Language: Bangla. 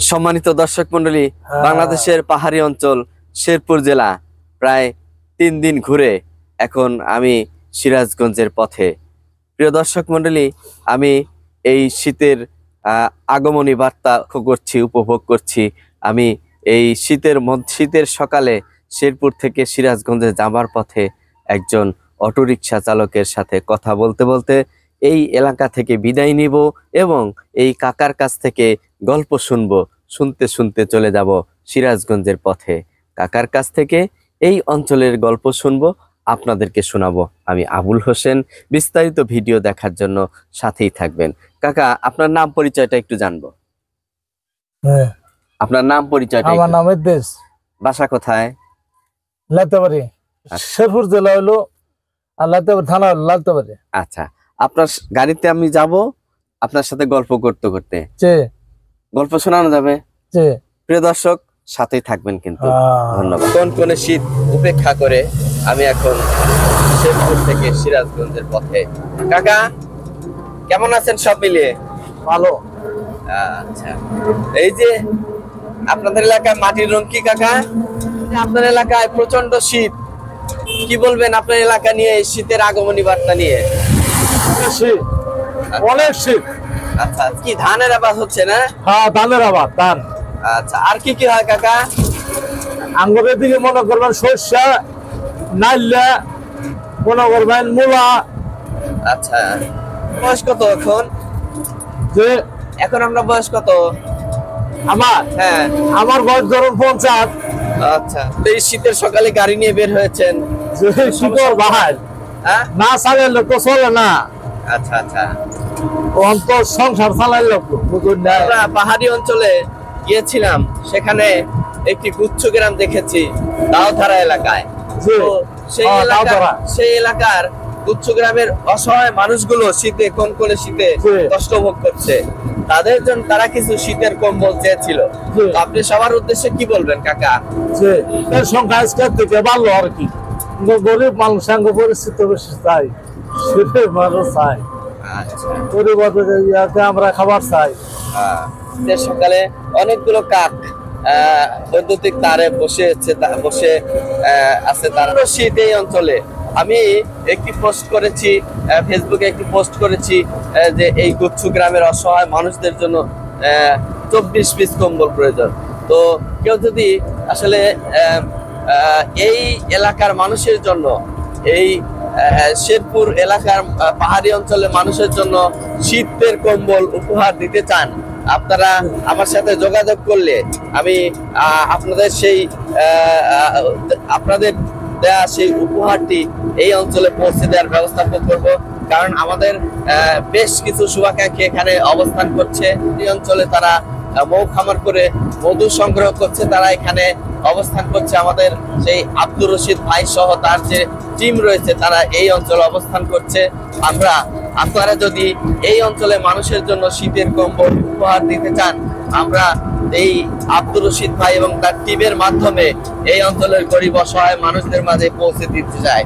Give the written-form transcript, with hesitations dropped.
সম্মানিত দর্শক মন্ডলী, বাংলাদেশের পাহাড়ি অঞ্চল শেরপুর জেলা প্রায় 3 দিন ঘুরে এখন আমি সিরাজগঞ্জের পথে। প্রিয় দর্শক মন্ডলী, আমি এই শীতের আগমনী বার্তা উপভোগ করছি। আমি এই শীতের সকালে শেরপুর থেকে সিরাজগঞ্জে যাবার পথে একজন অটোরিকশা চালকের সাথে কথা বলতে বলতে এই এলাকা থেকে বিদায় নিব এবং এই কাকার কাছ থেকে গল্প শুনতে শুনতে চলে যাব সিরাজগঞ্জের পথে। কাকার কাছ থেকে এই অঞ্চলের গল্প শুনবো, আপনাদেরকে শোনাবো। আমি আবুল হোসেন। বিস্তারিত ভিডিও দেখার জন্য সাথেই থাকবেন। কাকা, আপনার নাম পরিচয়টা একটু জানবো। আপনার নাম পরিচয়টা? আমার নাম দেশ। বাসা কোথায়? লালতাবাড়ি। শেরপুর জেলা হলো আর লালতাবাড়ি থানা হলো লালতাবাড়ি। আচ্ছা, আপনার গাড়িতে আমি যাব, আপনার সাথে গল্প করতে করতে গল্প শোনানো যাবে? প্রিয় দর্শক, সাথেই থাকবেন কিন্তু। ধন্যবাদ। কোন শীত উপেক্ষা করে আমি এখন শেরপুর থেকে সিরাজগঞ্জের পথে। কাকা, কেমন আছেন? সব মিলিয়ে ভালো। আচ্ছা, এই যে আপনাদের এলাকায় মাটির রং কি কাকা? আপনার এলাকায় প্রচন্ড শীত, কি বলবেন আপনার এলাকা নিয়ে, শীতের আগমনী বার্তা নিয়ে? অনেক শীত। আচ্ছা, কি ধানের আবাদ হচ্ছে না? হ্যাঁ, ধানের আবাদ, ধান। আচ্ছা, আর কি কি হয় কাকা? আঙ্গুরের দিকে মনে করবেন সরষা, নাইলা, মনে করবেন মূলা। আচ্ছা, বয়স কত এখন? যে এখন আমরা বয়স কত? আমার? হ্যাঁ, আমার বয়স ধরুন 50। আচ্ছা, এই শীতের সকালে গাড়ি নিয়ে বের হয়েছেন? শীতল বাহার না চালাইলে তো চলে না। আচ্ছা আচ্ছা, অন্তর সংসার চালাইলে আমরা পাহাড়ি অঞ্চলে গিয়েছিলাম, সেখানে একটি গুচ্ছ গ্রাম দেখেছি দাওধারা এলাকায়। সেই এলাকার গুচ্ছ গ্রামের অসহায় মানুষগুলো শীতে কোন শীতে কষ্ট ভোগ করছে, তারা কিছু শীতের কম্বল চেয়েছিল। আপনি সবার উদ্দেশ্যে কি বলবেন কাকা? সংখ্যা আজকের থেকে ভালো আর কি, গরিব মানুষ পরিস্থিতি বেশি চাই, মানুষ চাই। আমরা খাবার চাই। সকালে অনেকগুলো কাক বৈদ্যুতিক তারে বসে আছে। তারা শীত এই অঞ্চলে। আমি একটি পোস্ট করেছি ফেসবুকে, যে এই গুচ্ছ গ্রামের অসহায় মানুষদের জন্য 24 পিস কম্বল প্রয়োজন। তো কেউ যদি আসলে এই এলাকার মানুষের জন্য, এই শেরপুর এলাকার পাহাড়ি অঞ্চলের মানুষের জন্য শীতের কম্বল উপহার দিতে চান, আপনারা আমার সাথে যোগাযোগ করলে আমি আপনাদের দেয়া সেই উপহারটি এই অঞ্চলে পৌঁছে দেওয়ার ব্যবস্থা করব। কারণ আমাদের বেশ কিছু শুভাকাঙ্ক্ষী এখানে অবস্থান করছে। এই অঞ্চলে তারা মৌ খামার করে মধু সংগ্রহ করছে, তারা এখানে অবস্থান করছে। আমাদের সেই আব্দুর রশিদ ভাই সহ তার যে টিম রয়েছে, তারা এই অঞ্চলে অবস্থান করছে। আপনারা যদি এই অঞ্চলে মানুষের জন্য শীতের কম্বল উপহার দিতে চান, আমরা এই আব্দুর রশিদ ভাই এবং তার টিমের মাধ্যমে এই অঞ্চলের গরিব অসহায় মানুষদের মাঝে পৌঁছে দিতে চাই।